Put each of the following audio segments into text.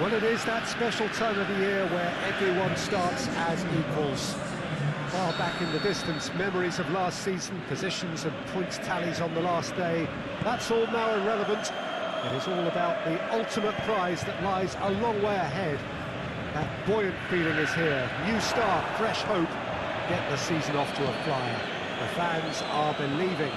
Well, it is that special time of the year where everyone starts as equals. Far back in the distance, memories of last season, positions and points tallies on the last day, that's all now irrelevant. It is all about the ultimate prize that lies a long way ahead. That buoyant feeling is here. New start, fresh hope. Get the season off to a flyer. The fans are believing.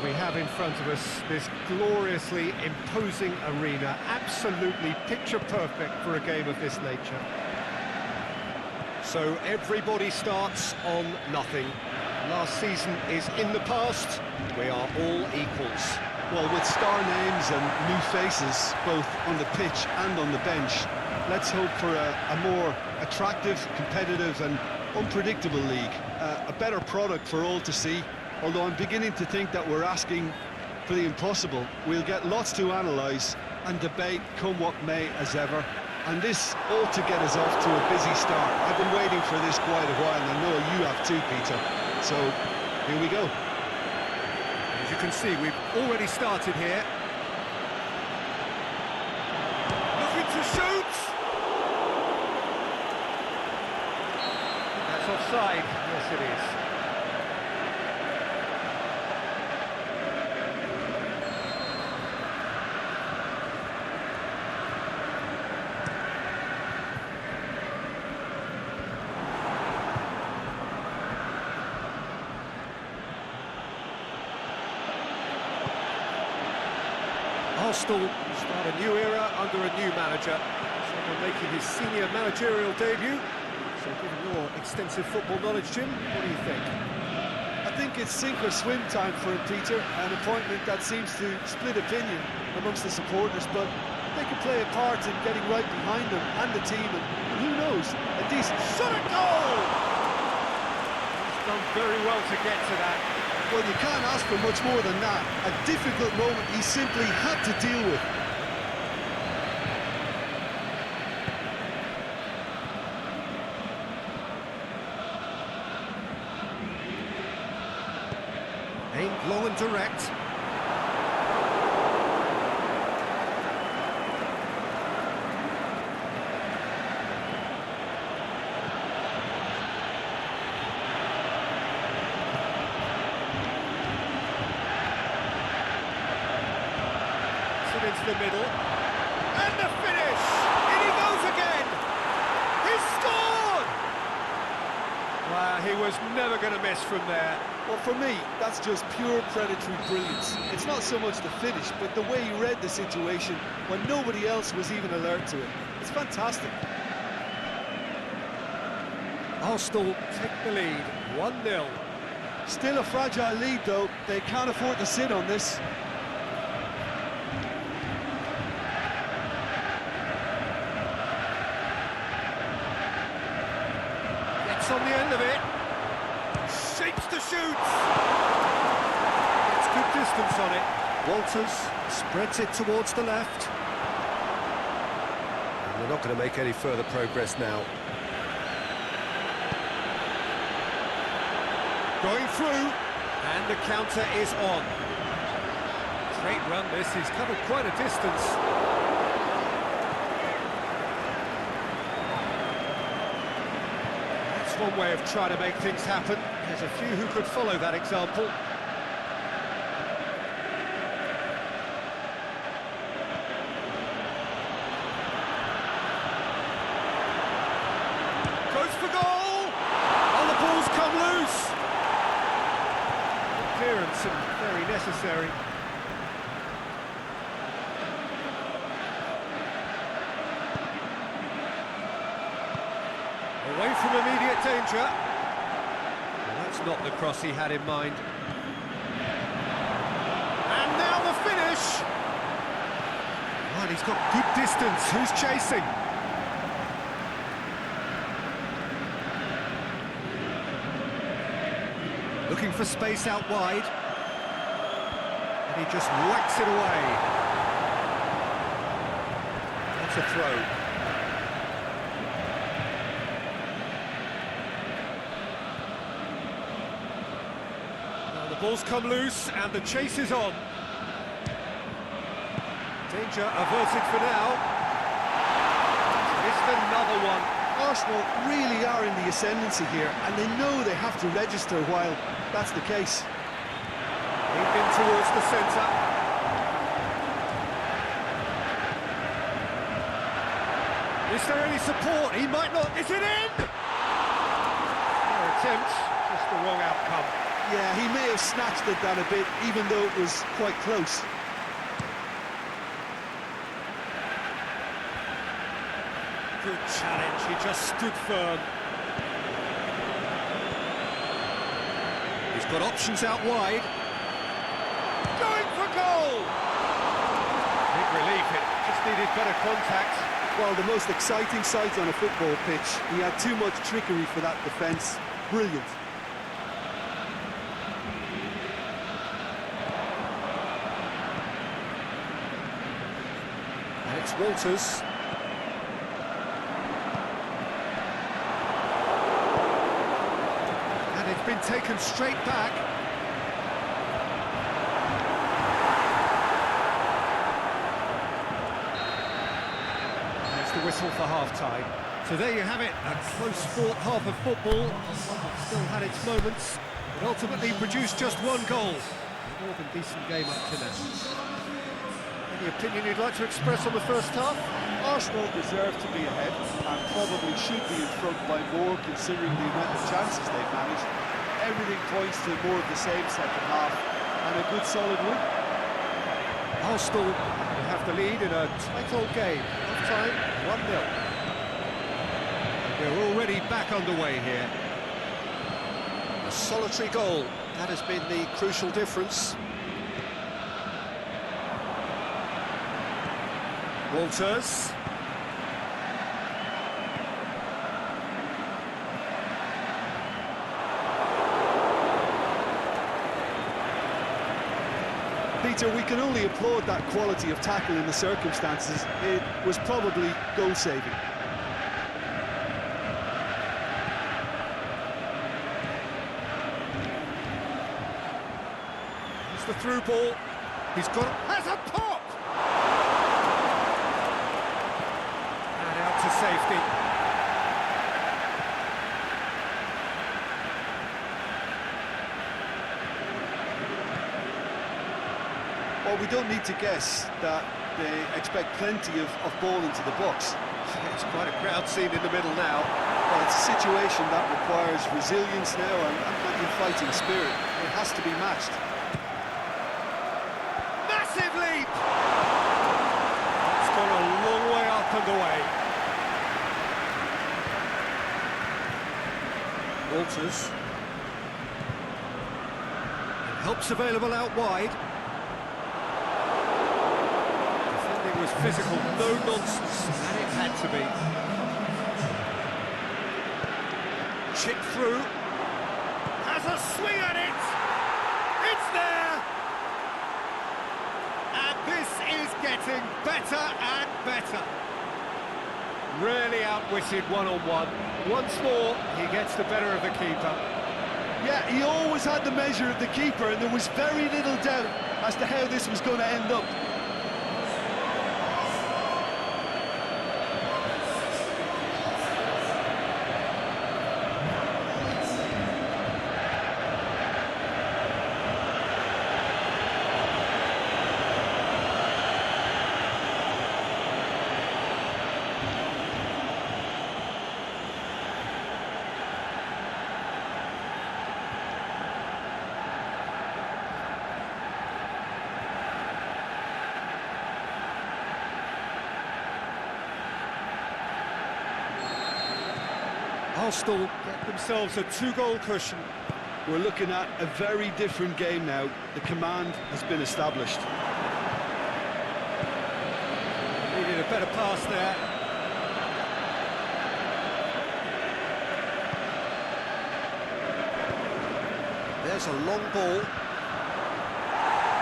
We have in front of us this gloriously imposing arena, absolutely picture perfect for a game of this nature. So everybody starts on nothing. Last season is in the past, we are all equals. Well, with star names and new faces, both on the pitch and on the bench, let's hope for a more attractive, competitive and unpredictable league. A better product for all to see. Although I'm beginning to think that we're asking for the impossible. We'll get lots to analyse and debate come what may as ever. And this ought to get us off to a busy start. I've been waiting for this quite a while, and I know you have too, Peter. So, here we go. As you can see, we've already started here. Looking to shoot! That's offside. Yes, it is. Arsenal start a new era under a new manager. Someone making his senior managerial debut. So given your extensive football knowledge, Jim, what do you think? I think it's sink or swim time for him, Peter. An appointment that seems to split opinion amongst the supporters, but they can play a part in getting right behind them and the team, and who knows, a decent shot at goal! He's done very well to get to that. Well, you can't ask for much more than that. A difficult moment he simply had to deal with. Aimed low and direct. Into the middle, and the finish! In he goes again! He's scored! Wow, he was never going to miss from there. Well, for me, that's just pure predatory brilliance. It's not so much the finish, but the way he read the situation when nobody else was even alert to it. It's fantastic. Arsenal take the lead, 1-0. Still a fragile lead, though. They can't afford to sit on this. On the end of it, shapes to shoot. It's good distance on it. Walters spreads it towards the left. And they're not going to make any further progress now. Going through, and the counter is on. Great run this, he's covered quite a distance. One way of trying to make things happen. There's a few who could follow that example. Goes for goal! Oh, the ball's come loose! Clearance and very necessary. Away from immediate danger. Well, that's not the cross he had in mind. And now the finish! Well, he's got good distance. Who's chasing? Looking for space out wide. And he just whacks it away. That's a throw. Ball's come loose and the chase is on. Danger averted for now. Missed another one. Arsenal really are in the ascendancy here, and they know they have to register while that's the case. In towards the centre. Is there any support? He might not. Is it in? Their attempt, just the wrong outcome. Yeah, he may have snatched at that a bit, even though it was quite close. Good challenge, he just stood firm. He's got options out wide. Going for goal! Big relief, it just needed better contact. Well, the most exciting sight on a football pitch. He had too much trickery for that defence. Brilliant. And it's Walters. And it's been taken straight back. There's the whistle for half-time. So there you have it, a close-fought half of football. Still had its moments, but ultimately produced just one goal. A more than decent game up to now. Any opinion you'd like to express on the first half? Arsenal deserve to be ahead and probably should be in front by more considering the amount of chances they've managed. Everything points to more of the same second half and a good solid win. Arsenal will have the lead in a tight old game. Half-time, 1-0. We're already back underway here. A solitary goal, that has been the crucial difference. Walters. Peter, we can only applaud that quality of tackle in the circumstances. It was probably goal-saving. It's the through ball. He's got... Has a pop! And out to safety. Well, we don't need to guess that they expect plenty of ball into the box. It's quite a crowd scene in the middle now. Well, it's a situation that requires resilience now and plenty of fighting spirit. It has to be matched. Massive leap! It's gone a long way up and away. Walters. And help's available out wide. Defending was physical, no nonsense, and it had to be. Chip through. Has a swing at it! It's there! And this is getting better and better. Really outwitted one-on-one. Once more, he gets the better of the keeper. Yeah, he always had the measure of the keeper, and there was very little doubt as to how this was going to end up. Arsenal get themselves a two-goal cushion. We're looking at a very different game now. The command has been established. Needed a better pass there. There's a long ball.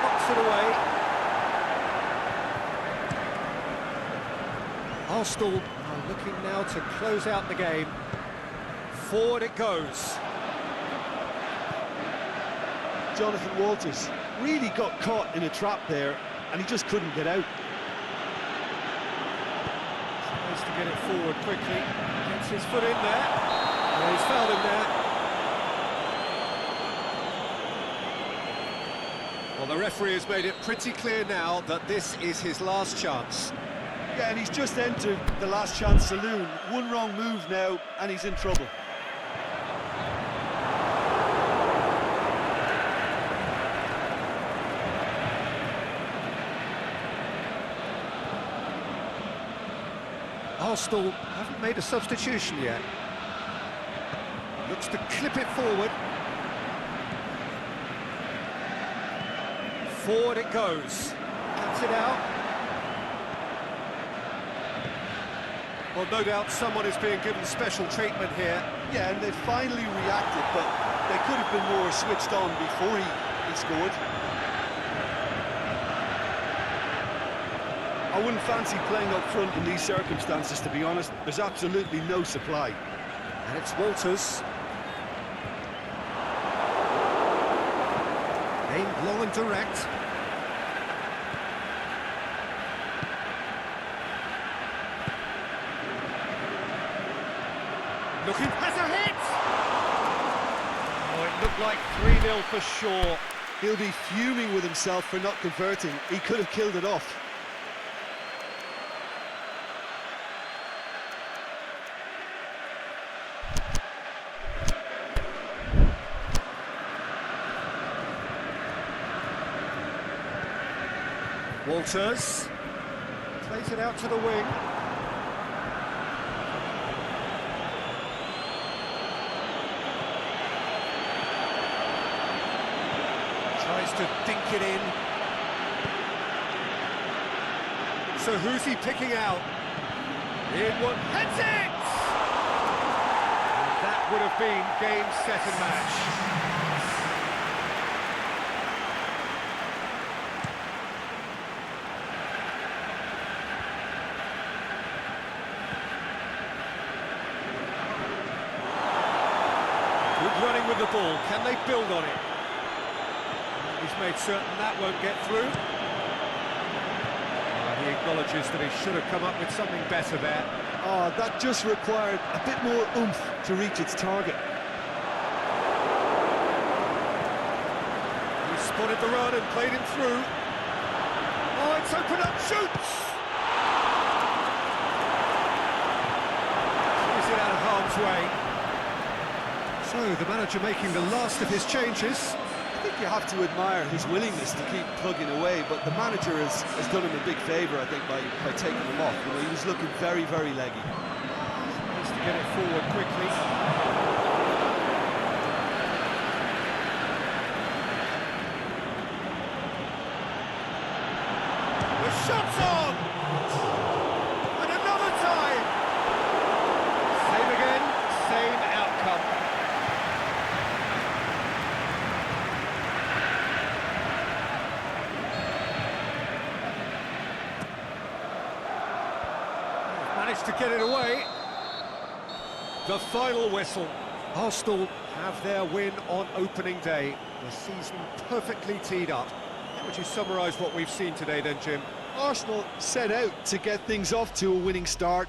Knocks it away. Arsenal are looking now to close out the game. Forward it goes. Jonathan Walters really got caught in a trap there, and he just couldn't get out. Tries to get it forward quickly, gets his foot in there, and he's fouled him there. Well, the referee has made it pretty clear now that this is his last chance. Yeah, and he's just entered the last chance saloon. One wrong move now, and he's in trouble. Arsenal haven't made a substitution yet. Looks to clip it forward. Forward it goes. Cuts it out. Well, no doubt someone is being given special treatment here. Yeah, and they finally reacted, but they could have been more switched on before he scored. I wouldn't fancy playing up front in these circumstances, to be honest. There's absolutely no supply. And it's Walters. Aimed long and direct. Looking, has a hit! Oh, it looked like 3-0 for sure. He'll be fuming with himself for not converting. He could have killed it off. Walters plays it out to the wing. Tries to dink it in. So who's he picking out? In one, heads it! And that would have been game, set and match. Good running with the ball, can they build on it? He's made certain that won't get through. He acknowledges that he should have come up with something better there. Oh, that just required a bit more oomph to reach its target. He spotted the run and played him through. Oh, it's opened up, shoots! Is it out of harm's way? So, the manager making the last of his changes. I think you have to admire his willingness to keep plugging away, but the manager has done him a big favour, I think, by taking him off. You know, he was looking very, very leggy. Needs to get it forward quickly. The shot's on! And another time! Same again, same outcome. Managed to get it away. The final whistle. Arsenal have their win on opening day. The season perfectly teed up. How would you summarise what we've seen today then, Jim? Arsenal set out to get things off to a winning start.